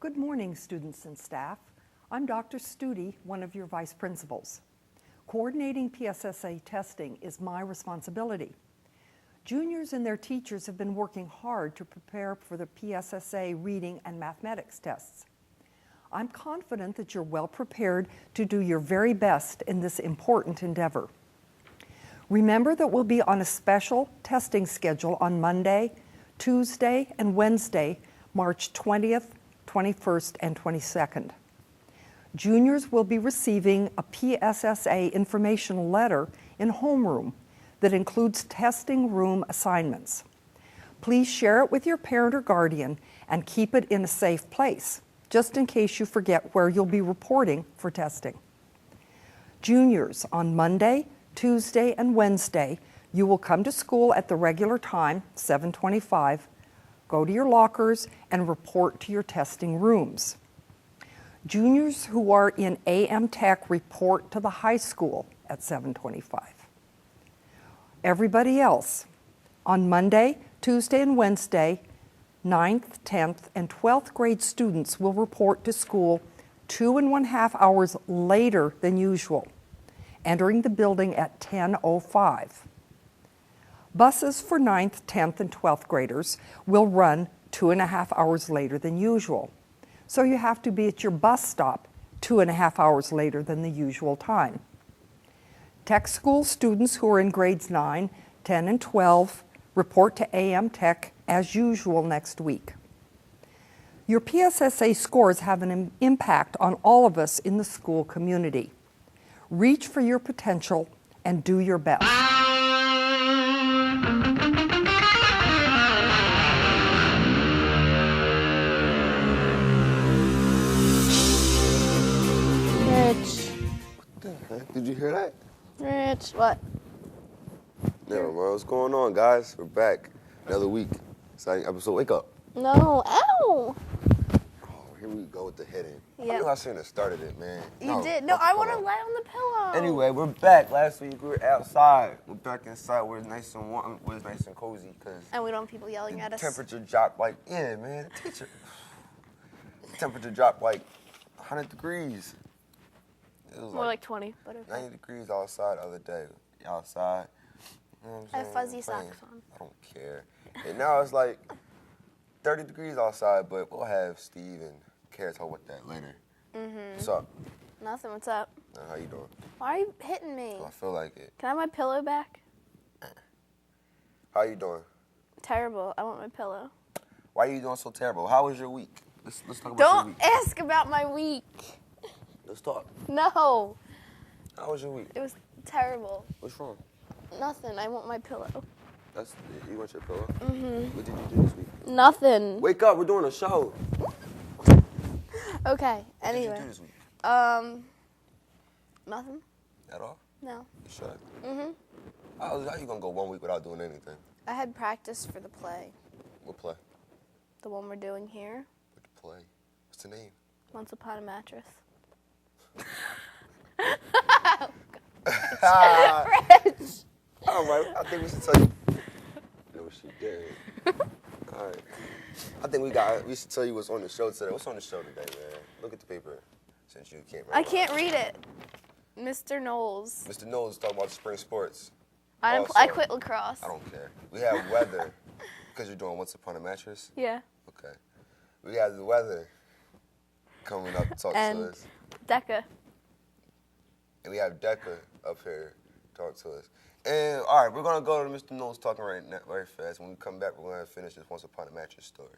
Good morning, students and staff. I'm Dr. Studi, one of your vice principals. Coordinating PSSA testing is my responsibility. Juniors and their teachers have been working hard to prepare for the PSSA reading and mathematics tests. I'm confident that you're well prepared to do your very best in this important endeavor. Remember that we'll be on a special testing schedule on Monday, Tuesday, and Wednesday, March 20th, 21st, and 22nd. Juniors will be receiving a PSSA informational letter in homeroom that includes testing room assignments. Please share it with your parent or guardian and keep it in a safe place, just in case you forget where you'll be reporting for testing. Juniors, on Monday, Tuesday, and Wednesday, you will come to school at the regular time, 7:25, go to your lockers, and report to your testing rooms. Juniors who are in AM Tech report to the high school at 7:25. Everybody else, on Monday, Tuesday, and Wednesday, 9th, 10th, and 12th grade students will report to school 2.5 hours later than usual, entering the building at 10:05. Buses for 9th, 10th, and 12th graders will run 2.5 hours later than usual. So you have to be at your bus stop 2.5 hours later than the usual time. Tech school students who are in grades 9, 10, and 12 report to AM Tech as usual next week. Your PSSA scores have an impact on all of us in the school community. Reach for your potential and do your best. Rich. What the heck? Did you hear that? Rich, what? Never mind. What's going on, guys? We're back. Another week. Exciting episode. Wake up. No, ow! Oh, here we go with the hitting. Yeah. I knew I shouldn't have started it, man. You did. No, I want to lay on the pillow. Anyway, we're back. Last week we were outside. We're back inside where it's nice and warm, where it's nice and cozy, because And we don't have people yelling at us. temperature dropped like, yeah, man, the teacher. Temperature dropped like 100 degrees. It was More like 20, but okay. 90 degrees outside the other day. Outside. You know what I I'm have saying? fuzzy Playing. socks on. I don't care. And now it's like 30 degrees outside, but we'll have Steve and Kara talk about that later. What's up? Nothing, what's up? How you doing? Why are you hitting me? I feel like it. Can I have my pillow back? How you doing? Terrible. I want my pillow. Why are you doing so terrible? How was your week? Let's talk about your Don't week. ask about my week. Let's talk. No. How was your week? It was terrible. What's wrong? Nothing. I want my pillow. You want your pillow? Mm-hmm. What did you do this week? Nothing. Wake up, we're doing a show. Okay, What anyway. did you do this week? Nothing. At all? No. You sure? How you gonna go 1 week without doing anything? I had practice for the play. What play? The one we're doing here. What play? What's the name? Once Upon a Mattress. Rich! All right, I think we should tell you. No, she did. All right. I think we should tell you what's on the show today. What's on the show today, man? Look at the paper, since you can't remember. I can't read it. Mr. Knowles. Mr. Knowles is talking about spring sports. I Also, quit lacrosse. I don't care. We have weather, because you're doing Once Upon a Mattress. Yeah. Okay. We have the weather coming up to talk And to us. Decca. And we have Decca up here to talk to us. And, all right, we're going to go to Mr. Knowles talking right now, very fast. When we come back, we're going to finish this Once Upon a Mattress story.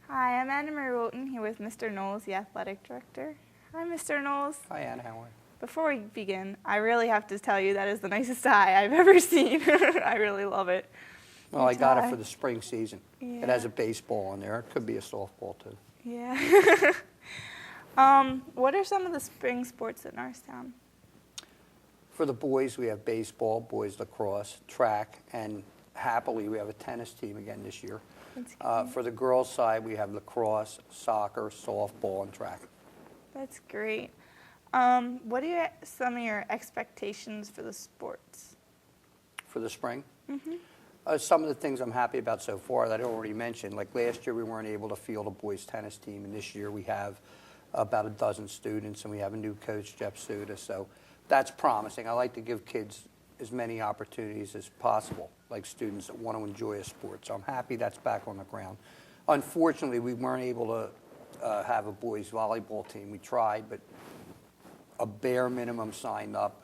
Hi, I'm Anna Marie Wooten here with Mr. Knowles, the athletic director. Hi, Mr. Knowles. Hi, Anna. How are you? Before we begin, I really have to tell you that is the nicest tie I've ever seen. I really love it. Well, I got it tie. for the spring season. Yeah. It has a baseball on there. It could be a softball, too. Yeah. What are some of the spring sports at Norristown? For the boys, we have baseball, boys lacrosse, track, and happily, we have a tennis team again this year. That's great. For the girls' side, we have lacrosse, soccer, softball, and track. That's great. What are some of your expectations for the sports? For the spring? Some of the things I'm happy about so far that I already mentioned, like last year we weren't able to field a boys tennis team, and this year we have about a dozen students, and we have a new coach, Jeff Suda, so that's promising. I like to give kids as many opportunities as possible, like students that want to enjoy a sport, so I'm happy that's back on the ground. Unfortunately, we weren't able to have a boys volleyball team. We tried, but a bare minimum signed up.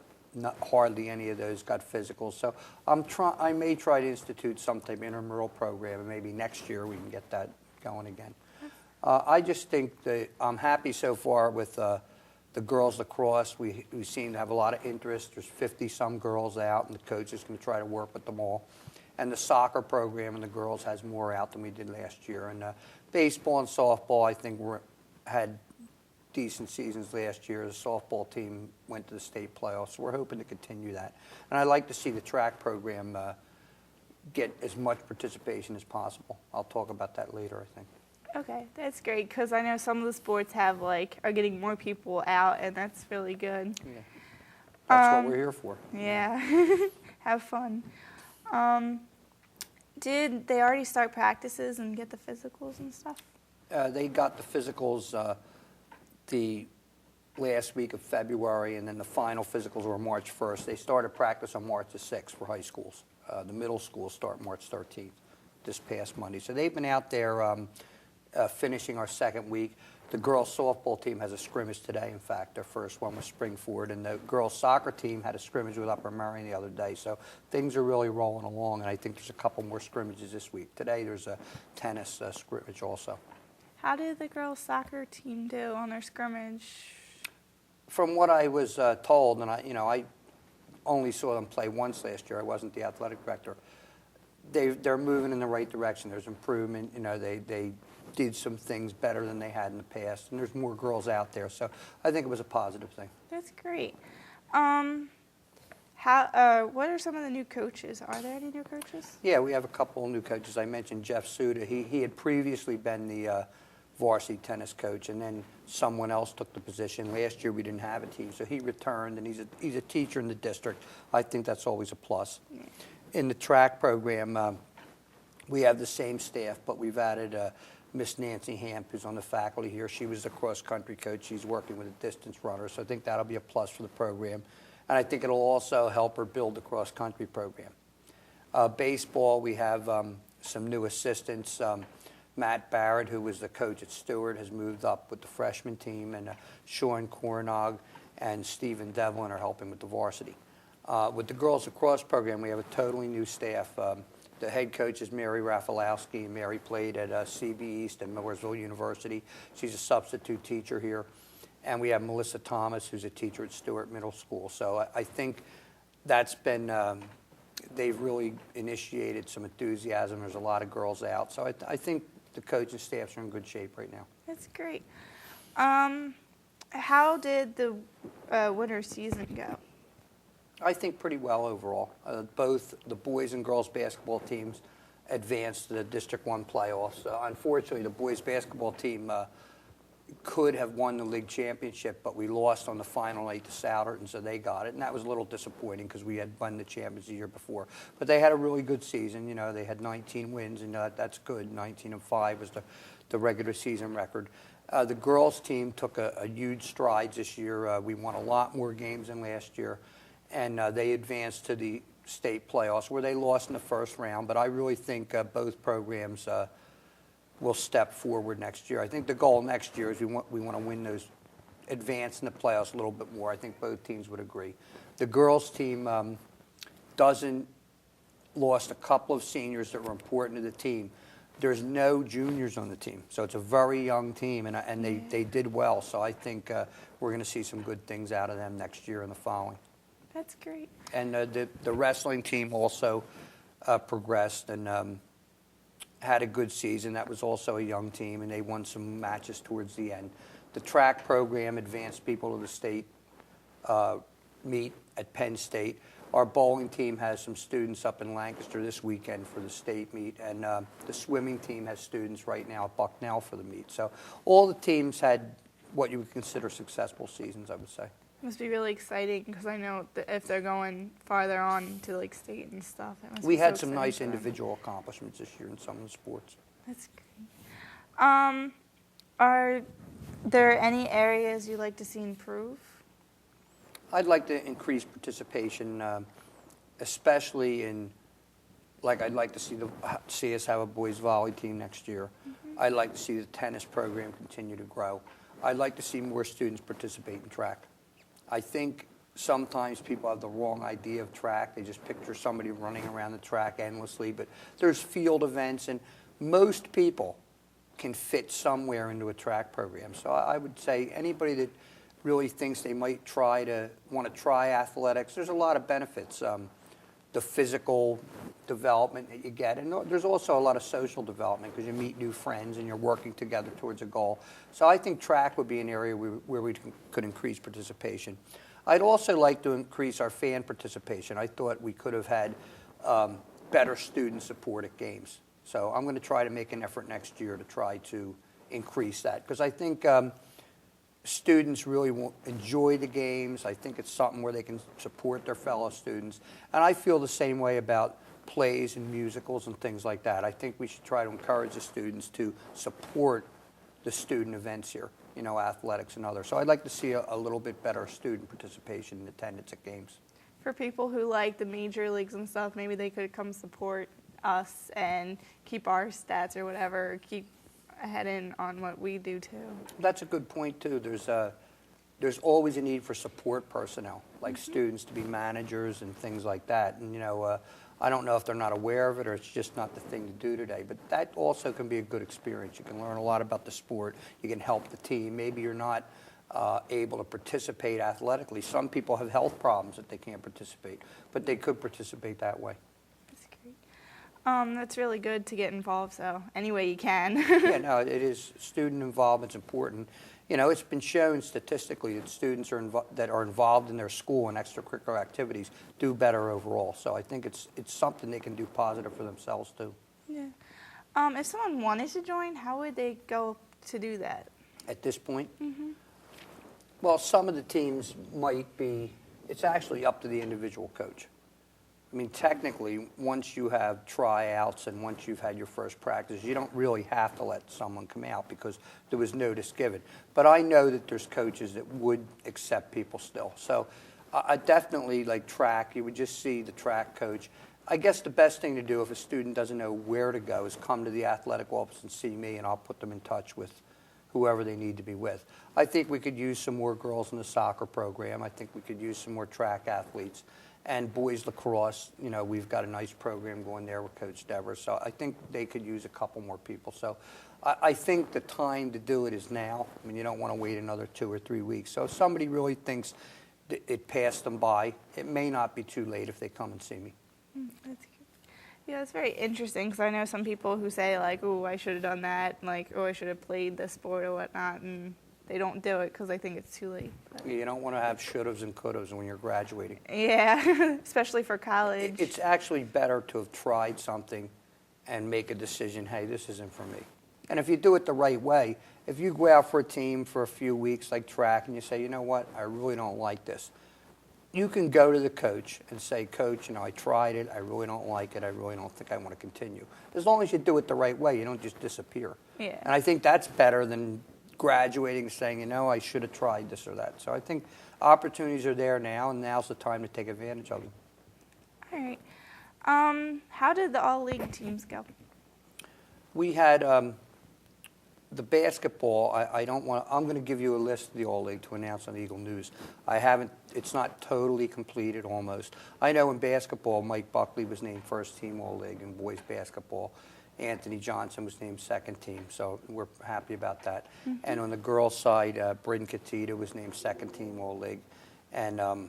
Hardly any of those got physical. So I may try to institute some type of intramural program, and maybe next year we can get that going again. I just think that I'm happy so far with the girls lacrosse. We seem to have a lot of interest. There's 50-some girls out, and the coach is going to try to work with them all. And the soccer program and the girls has more out than we did last year. And baseball and softball, I think, had decent seasons last year. The softball team went to the state playoffs, so we're hoping to continue that. And I'd like to see the track program get as much participation as possible. I'll talk about that later, I think. Okay, that's great because I know some of the sports are getting more people out, and that's really good. Yeah. That's what we're here for. Yeah, have fun. Did they already start practices and get the physicals and stuff? They got the physicals the last week of February, and then the final physicals were March 1st. They started practice on March the 6th for high schools. The middle schools start March 13th, this past Monday. So they've been out there finishing our second week. The girls softball team has a scrimmage today, in fact. Their first one was Springford, and the girls soccer team had a scrimmage with Upper Merion the other day. So things are really rolling along, and I think there's a couple more scrimmages this week. Today there's a tennis scrimmage also. How did the girls soccer team do on their scrimmage? From what I was told, and I only saw them play once last year. I wasn't the athletic director. They're moving in the right direction. There's improvement. They did some things better than they had in the past, and there's more girls out there. So I think it was a positive thing. That's great. What are some of the new coaches? Are there any new coaches? Yeah, we have a couple of new coaches. I mentioned Jeff Suda. He had previously been the varsity tennis coach, and then someone else took the position. Last year we didn't have a team, so he returned, and he's a teacher in the district. I think that's always a plus. Yeah. In the track program, we have the same staff, but we've added Miss Nancy Hamp, who's on the faculty here. She was the cross-country coach. She's working with a distance runner, so I think that'll be a plus for the program. And I think it'll also help her build the cross-country program. Baseball, we have some new assistants. Matt Barrett, who was the coach at Stewart, has moved up with the freshman team, and Sean Cornog and Stephen Devlin are helping with the varsity. With the girls lacrosse program, we have a totally new staff. The head coach is Mary Rafalowski. Mary played at CB East and Millersville University. She's a substitute teacher here. And we have Melissa Thomas, who's a teacher at Stewart Middle School. So I think that's been, they've really initiated some enthusiasm. There's a lot of girls out. So I think the coaching staffs are in good shape right now. That's great. How did the winter season go? I think pretty well overall. Both the boys and girls basketball teams advanced to the District 1 playoffs. Unfortunately, the boys basketball team could have won the league championship, but we lost on the final night to Souderton, so they got it. And that was a little disappointing because we had won the champions the year before. But they had a really good season. They had 19 wins, and that's good. 19-5 was the regular season record. The girls team took a huge strides this year. We won a lot more games than last year. And they advanced to the state playoffs where they lost in the first round. But I really think both programs will step forward next year. I think the goal next year is we want to win those, advance in the playoffs a little bit more. I think both teams would agree. The girls team lost a couple of seniors that were important to the team. There's no juniors on the team, so it's a very young team, and they did well. So I think we're going to see some good things out of them next year and the following. That's great. And the wrestling team also progressed and had a good season. That was also a young team, and they won some matches towards the end. The track program advanced people to the state meet at Penn State. Our bowling team has some students up in Lancaster this weekend for the state meet, and the swimming team has students right now at Bucknell for the meet. So all the teams had what you would consider successful seasons, I would say. Must be really exciting because I know that if they're going farther on to like state and stuff, it must We be so had some exciting nice for them. individual accomplishments this year in some of the sports. That's great. Are there any areas you'd like to see improve? I'd like to increase participation, especially in, like, I'd like to see us have a boys volley team next year. I'd like to see the tennis program continue to grow. I'd like to see more students participate in track. I think sometimes people have the wrong idea of track. They just picture somebody running around the track endlessly, but there's field events, and most people can fit somewhere into a track program. So I would say anybody that really thinks they might want to try athletics, there's a lot of benefits. The physical development that you get, and there's also a lot of social development because you meet new friends and you're working together towards a goal. So I think track would be an area where we could increase participation. I'd also like to increase our fan participation. I thought we could have had better student support at games. So I'm going to try to make an effort next year to try to increase that because I think students really enjoy the games. I think it's something where they can support their fellow students. And I feel the same way about plays and musicals and things like that. I think we should try to encourage the students to support the student events here, you know, athletics and others. So I'd like to see a little bit better student participation and attendance at games. For people who like the major leagues and stuff, maybe they could come support us and keep our stats or whatever, keep ahead in on what we do too. That's a good point too. There's always a need for support personnel, like students to be managers and things like that. And you know, I don't know if they're not aware of it or it's just not the thing to do today, but that also can be a good experience. You can learn a lot about the sport. You can help the team. Maybe you're not able to participate athletically. Some people have health problems that they can't participate, but they could participate that way. That's great. That's really good to get involved, so any way you can. Yeah, no, it is. Student involvement's important. You know, it's been shown statistically that students that are involved in their school and extracurricular activities do better overall. So I think it's something they can do positive for themselves too. Yeah. If someone wanted to join, how would they go to do that? At this point, well, some of the teams might be. It's actually up to the individual coach. I mean, technically, once you have tryouts and once you've had your first practice, you don't really have to let someone come out because there was notice given. But I know that there's coaches that would accept people still. So I definitely, like track, you would just see the track coach. I guess the best thing to do if a student doesn't know where to go is come to the athletic office and see me, and I'll put them in touch with whoever they need to be with. I think we could use some more girls in the soccer program. I think we could use some more track athletes. And boys lacrosse, you know, we've got a nice program going there with Coach Devers. So I think they could use a couple more people. So I think the time to do it is now. I mean, you don't want to wait another 2 or 3 weeks. So if somebody really thinks it passed them by, it may not be too late if they come and see me. That's good. Yeah, it's very interesting because I know some people who say like, "Oh, I should have done that," and like, "Oh, I should have played this sport or whatnot," and they don't do it because they think it's too late. But You don't want to have shouldas and couldas when you're graduating. yeah, especially for college. It's actually better to have tried something and make a decision, hey, this isn't for me. And if you do it the right way, if you go out for a team for a few weeks like track and you say, you know what, I really don't like this, you can go to the coach and say, Coach, you know, I tried it, I really don't like it, I really don't think I want to continue. As long as you do it the right way, you don't just disappear. Yeah. And I think that's better than graduating and saying, you know, I should have tried this or that. So I think opportunities are there now, and now's the time to take advantage of them. All right. How did the all-league teams go? We had the basketball. I'm going to give you a list of the all-league to announce on Eagle News. It's not totally completed almost. I know in basketball, Mike Buckley was named first team all-league in boys basketball. Anthony Johnson was named second team, so we're happy about that. And on the girls' side, Bryn Katita was named second team all-league, and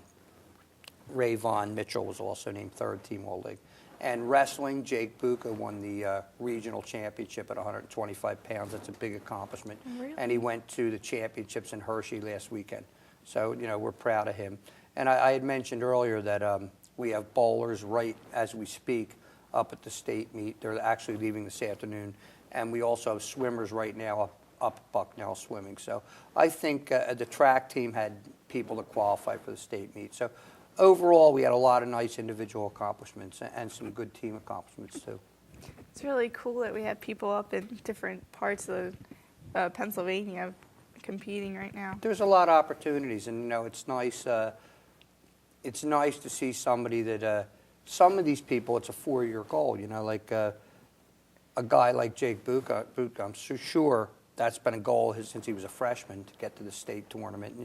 Ray Vaughn Mitchell was also named third team all-league. And wrestling, Jake Buka won the regional championship at 125 pounds. That's a big accomplishment. Really? And he went to the championships in Hershey last weekend. So, you know, we're proud of him. And I had mentioned earlier that We have bowlers right as we speak up at the state meet. They're actually leaving this afternoon. And we also have swimmers right now up at Bucknell swimming. So I think the track team had people to qualify for the state meet. So overall, we had a lot of nice individual accomplishments and some good team accomplishments too. It's really cool that we have people up in different parts of Pennsylvania competing right now. There's a lot of opportunities, and it's nice. It's nice to see somebody that some of these people. It's a 4-year goal, like a guy like Jake Buka. I'm sure that's been a goal since he was a freshman to get to the state tournament.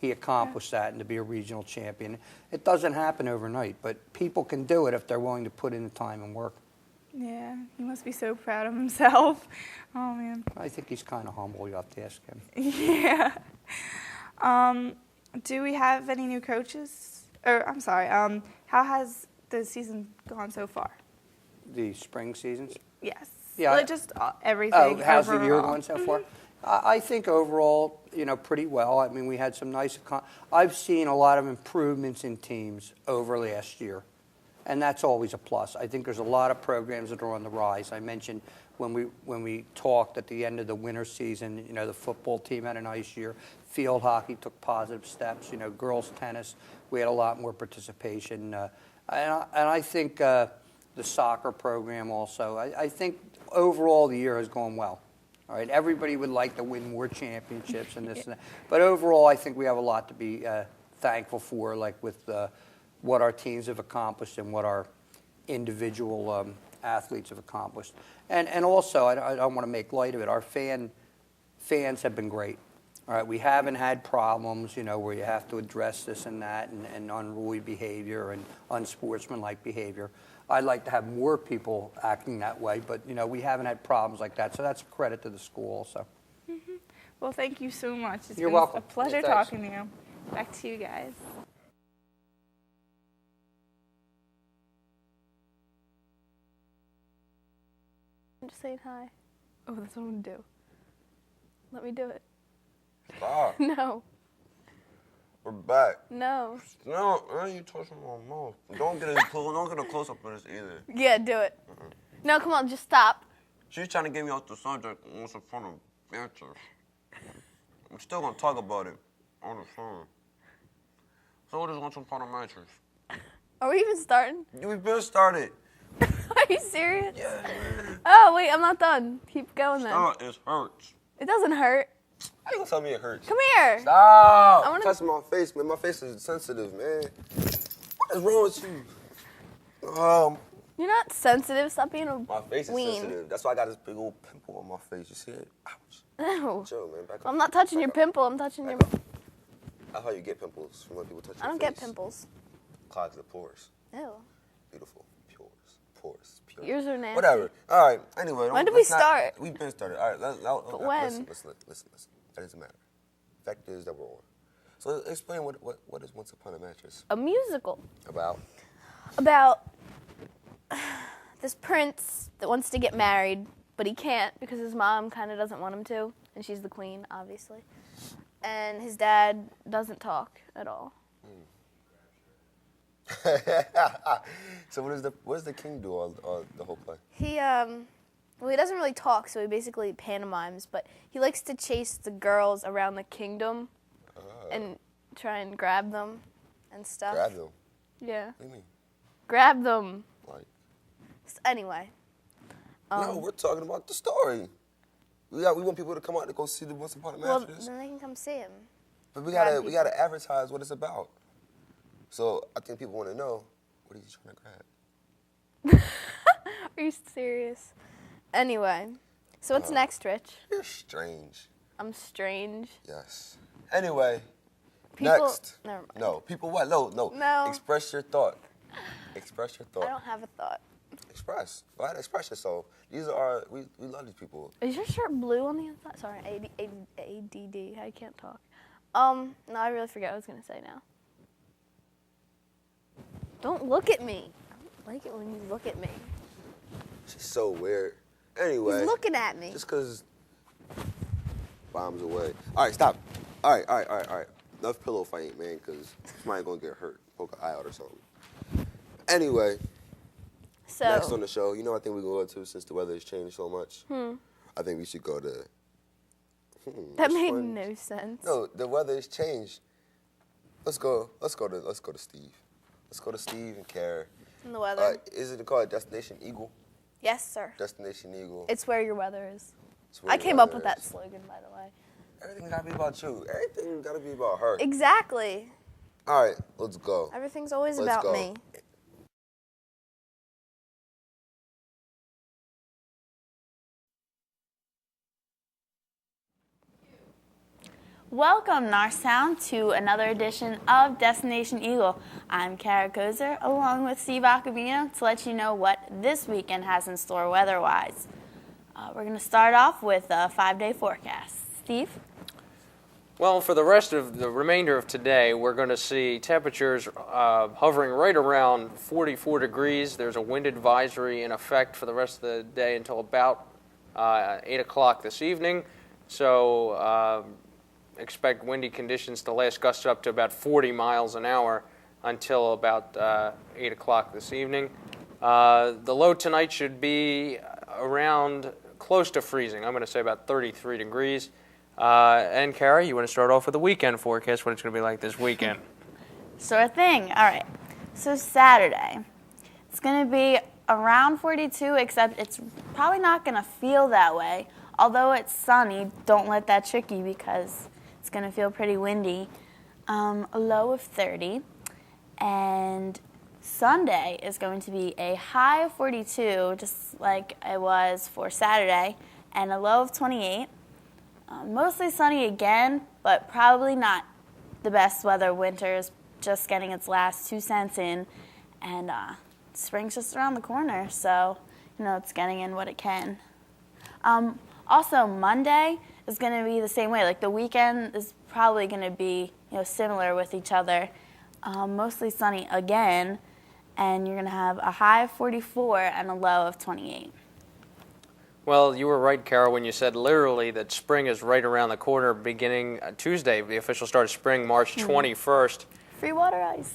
He accomplished that and to be a regional champion. It doesn't happen overnight, but people can do it if they're willing to put in the time and work. Yeah, he must be so proud of himself. Oh, man. I think he's kind of humble. You have to ask him. Yeah. Do we have any new coaches? Or, I'm sorry, how has the season gone so far? The spring seasons? Yes. Yeah, Like just everything. Oh, how's the year overall. going so far? I think overall, pretty well. I mean, we had some nice. I've seen a lot of improvements in teams over last year, and that's always a plus. I think there's a lot of programs that are on the rise. I mentioned when we talked at the end of the winter season, the football team had a nice year. Field hockey took positive steps. Girls tennis, we had a lot more participation, and I think the soccer program also. I think overall the year has gone well. All right, everybody would like to win more championships and this and that, but overall, I think we have a lot to be thankful for, like with what our teams have accomplished and what our individual athletes have accomplished. And also, I don't want to make light of it. Our fans have been great. All right, we haven't had problems, where you have to address this and that and unruly behavior and unsportsmanlike behavior. I'd like to have more people acting that way, but, we haven't had problems like that. So that's a credit to the school also. Mm-hmm. Well, thank you so much. It's You're been welcome. a pleasure Yeah, thanks. talking to you. Back to you guys. I'm just saying hi. Oh, that's what I'm gonna do. Let me do it. Stop. No. We're back. No. No, you touching my mouth. Don't get a close up of this either. Yeah, do it. No, come on, just stop. She's trying to get me off the subject once in front of answers. I'm still gonna talk about it on the phone. So what is once upon a mattress? Are we even starting? We've been started. Are you serious? Yeah, man. Oh, wait, I'm not done. Keep going then. Stop, it hurts. It doesn't hurt. How you gonna tell me it hurts? Come here. Stop! I wanna- Touch my face, man. My face is sensitive, man. What is wrong with you? You're not sensitive. Stop being a My face is ween. sensitive. That's why I got this big old pimple on my face. You see it? Ouch. No. Chill, man. Back up. I'm not touching Back your up. pimple. I'm touching your... Back up. That's how you get pimples from when people touch your face. I don't get pimples. Clogs the pores. Ew. Beautiful. Pores. Pure. Yours are nasty. Whatever. All right. Anyway. When did we start? We've been started. All right. But when? Listen. That doesn't matter. The fact is that we're on. So explain what is Once Upon a Mattress A musical about? about this prince that wants to get married, but he can't because his mom kind of doesn't want him to, and she's the queen, obviously. And his dad doesn't talk at all. So what does the king do all the whole play? He doesn't really talk, so he basically pantomimes, but he likes to chase the girls around the kingdom and try and grab them and stuff. Grab them. Yeah. What do you mean? Grab them. Like? Anyway. No, we're talking about the story. We want people to come out to go see the Once Upon a Well, Mattress. then they can come see him. But we grab gotta advertise what it's about. So I think people want to know what he's trying to grab. Are you serious? Anyway. So what's next, Rich? You're strange. I'm strange. Yes. Anyway. People, Next. Never mind. No. People what? No. No. Express your thought. Express your I thought. don't have a thought. Express. Go ahead, express yourself. These are we love these people. Is your shirt blue on the inside? Sorry, ADD. I can't talk. No, I really forget what I was gonna say now. Don't look at me. I don't like it when you look at me. She's so weird. Anyway. He's looking at me. Just because bombs away. All right, stop. All right. Enough pillow fighting, man, because somebody going to get hurt. Poke an eye out or something. Anyway, So next on the show, you know, I think we're going to go to, since the weather has changed so much. I think we should go to. that which made one? no sense. No, the weather has changed. Let's go to Steve. Let's go to Steve and Kara. In the weather. Is it called Destination Eagle? Yes, sir. Destination Eagle. It's where your weather is. It's where I the came up weather with that is. slogan, by the way. Everything gotta be about you. Everything gotta be about her. Exactly. All right, let's go. Everything's always Let's about go. me. Welcome, Norristown, to another edition of Destination Eagle. I'm Kara Kozer, along with Steve Acabino, to let you know what this weekend has in store weather-wise. We're going to start off with a 5-day forecast. Steve? Well, for the rest of the remainder of today, we're going to see temperatures hovering right around 44 degrees. There's a wind advisory in effect for the rest of the day until about 8 o'clock this evening. So expect windy conditions to last gusts up to about 40 miles an hour until about 8 o'clock this evening. The low tonight should be around close to freezing. I'm going to say about 33 degrees. And Kara, you want to start off with the weekend forecast, what it's going to be like this weekend? Sure thing. All right. So Saturday, it's going to be around 42, except it's probably not going to feel that way. Although it's sunny, don't let that trick you because it's going to feel pretty windy. A low of 30. And Sunday is going to be a high of 42, just like it was for Saturday, and a low of 28. Mostly sunny again, but probably not the best weather. Winter is just getting its last 2 cents in, and spring's just around the corner, so it's getting in what it can. Also, Monday is going to be the same way. Like the weekend is probably going to be similar with each other. Mostly sunny again, and you're going to have a high of 44 and a low of 28. Well, you were right, Kara, when you said literally that spring is right around the corner beginning Tuesday, the official start of spring, March 21st. Free water ice.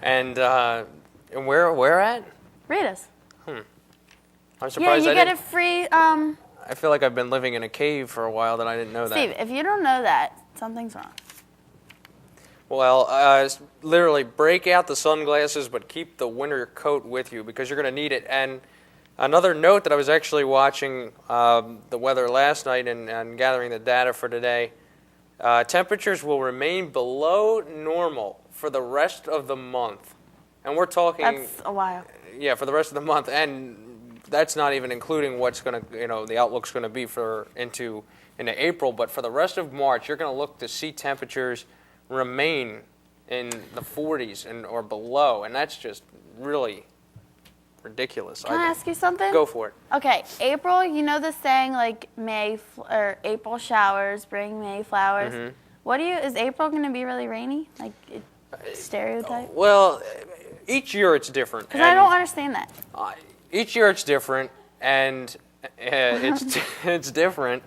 And where at? Rita's. I'm Yeah, surprised you I get didn't. it free. I feel like I've been living in a cave for a while that I didn't know Steve, that. if you don't know that, something's wrong. Well, literally break out the sunglasses, but keep the winter coat with you because you're going to need it. And another note that I was actually watching the weather last night and gathering the data for today, temperatures will remain below normal for the rest of the month. And we're talking... That's a while. Yeah, for the rest of the month. And that's not even including what's going to, the outlook's going to be for into April. But for the rest of March, you're going to look to see temperatures remain in the 40s or below. And that's just really ridiculous. Can I ask you something? Go for it. Okay, April, you know the saying like or April showers bring May flowers. Mm-hmm. Is April going to be really rainy? Like stereotype? Well, each year it's different. Because I don't understand that. Each year it's different, and it's different.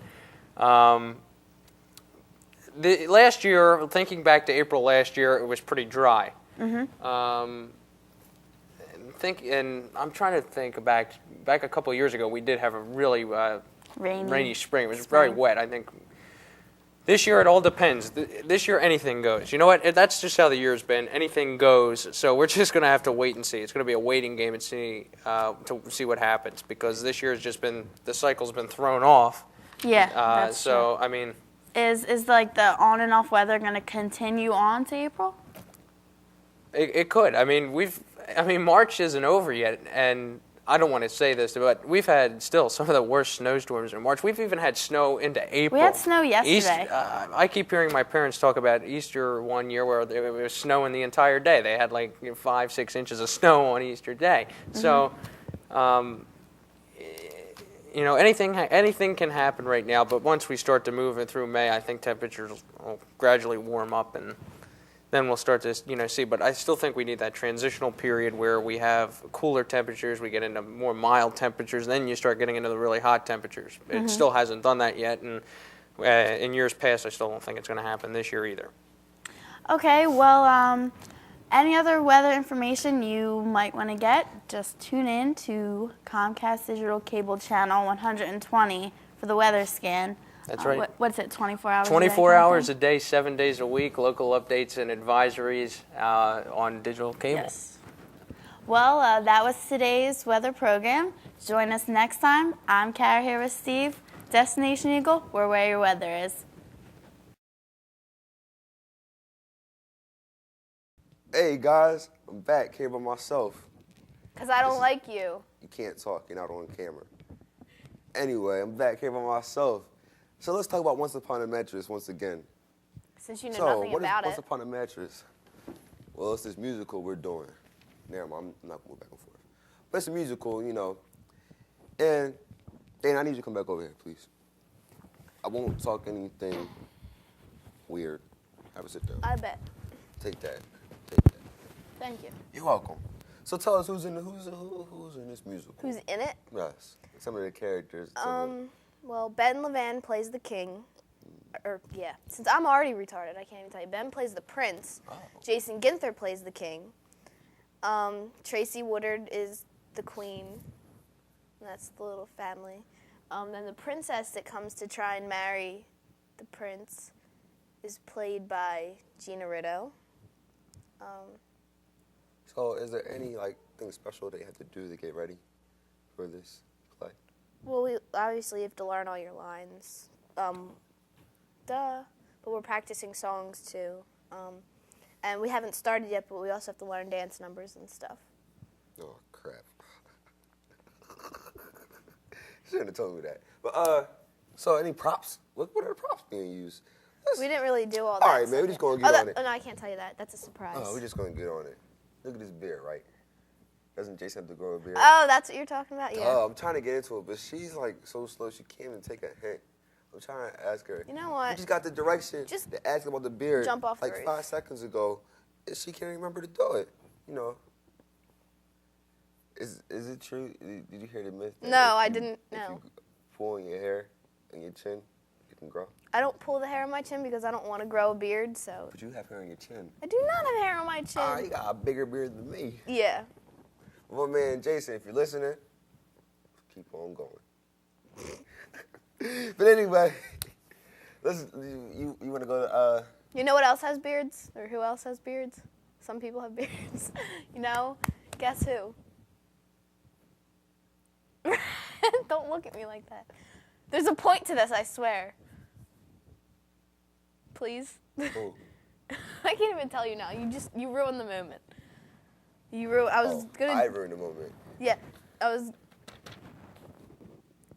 The last year, thinking back to April last year, it was pretty dry. And I'm trying to think back a couple of years ago, we did have a really rainy spring. It was very wet. I think this year it all depends. This year anything goes. You know what? That's just how the year's been. Anything goes. So we're just going to have to wait and see. It's going to be a waiting game and see to see what happens because this year's just been the cycle's been thrown off. Yeah, that's so true. I mean, Is like the on and off weather going to continue on to April? it could. I mean, March isn't over yet, and I don't want to say this, but we've had still some of the worst snowstorms in March. We've even had snow into April. We had snow yesterday. I keep hearing my parents talk about Easter one year where there was snowing the entire day. They had like 5-6 inches of snow on Easter day. So, anything can happen right now. But once we start to move through May, I think temperatures will gradually warm up and then we'll start to see. But I still think we need that transitional period where we have cooler temperatures, we get into more mild temperatures, then you start getting into the really hot temperatures. It still hasn't done that yet, and in years past, I still don't think it's going to happen this year either. Okay, well, Any other weather information you might want to get, just tune in to Comcast Digital Cable Channel 120 for the weather scan. That's right. What's it, 24 hours 24 a day? hours a day, 7 days a week, local updates and advisories on digital cable. Yes. Well, that was today's weather program. Join us next time. I'm Kara here with Steve. Destination Eagle, we're where your weather is. Hey guys, I'm back here by myself. Because I don't like you. You can't talk, you're not on camera. Anyway, I'm back here by myself. So let's talk about Once Upon a Mattress once again. Since you know So, nothing what is about Once it. Upon a Mattress? Well, it's this musical we're doing. Never mind, I'm not going back and forth. But it's a musical, you know. And, Dan, I need you to come back over here, please. I won't talk anything weird. Have a sit down. I bet. Take that. Take that. Thank you. You're welcome. So tell us who's in this musical? Who's in it? Yes. Some of the characters. Well, Ben Levan plays the king. Yeah. Since I'm already retarded, I can't even tell you. Ben plays the prince. Oh. Jason Ginther plays the king. Tracy Woodard is the queen. That's the little family. Then the princess that comes to try and marry the prince is played by Gina Rideau. So is there any thing special they had to do to get ready for this play? Well, we obviously have to learn all your lines. But we're practicing songs too. And we haven't started yet, but we also have to learn dance numbers and stuff. Oh crap. Shouldn't have told me that. But so any props? What are the props being used? We didn't really do all that. All right, man, we're just gonna get on it. Oh, no, I can't tell you that. That's a surprise. Oh, we're just gonna get on it. Look at this beard, right? Doesn't Jason have to grow a beard? Oh, that's what you're talking about? Yeah. Oh, I'm trying to get into it, but she's so slow she can't even take a hint. I'm trying to ask her. You know what? We just got the direction Just to ask about the beard jump off the like roof. 5 seconds ago, and she can't remember to do it. You know. Is it true? Did you hear the myth? that No, if I you- didn't, If no. you pull in your hair and your chin, it can grow. I don't pull the hair on my chin because I don't want to grow a beard, so. But you have hair on your chin. I do not have hair on my chin. Ah, you got a bigger beard than me. Yeah. Well, man, Jason, if you're listening, keep on going. But anyway, you want to go to, You know what else has beards? Or who else has beards? Some people have beards. You know? Guess who? Don't look at me like that. There's a point to this, I swear. Please? oh, I can't even tell you now. You ruined the moment. I was gonna. I ruined the moment. Yeah, I was.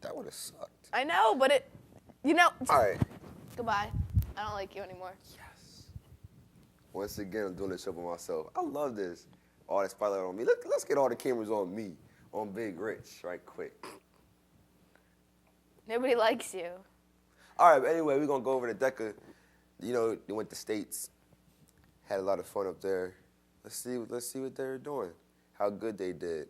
That would have sucked. I know, but it. All right. Goodbye. I don't like you anymore. Yes. Once again, I'm doing this show by myself. I love this. All that spotlight on me. Let's get all the cameras on me, on Big Rich, right quick. Nobody likes you. All right, but anyway, we're going to go over to DECA. You know, they went to States, had a lot of fun up there. Let's see what they're doing, how good they did.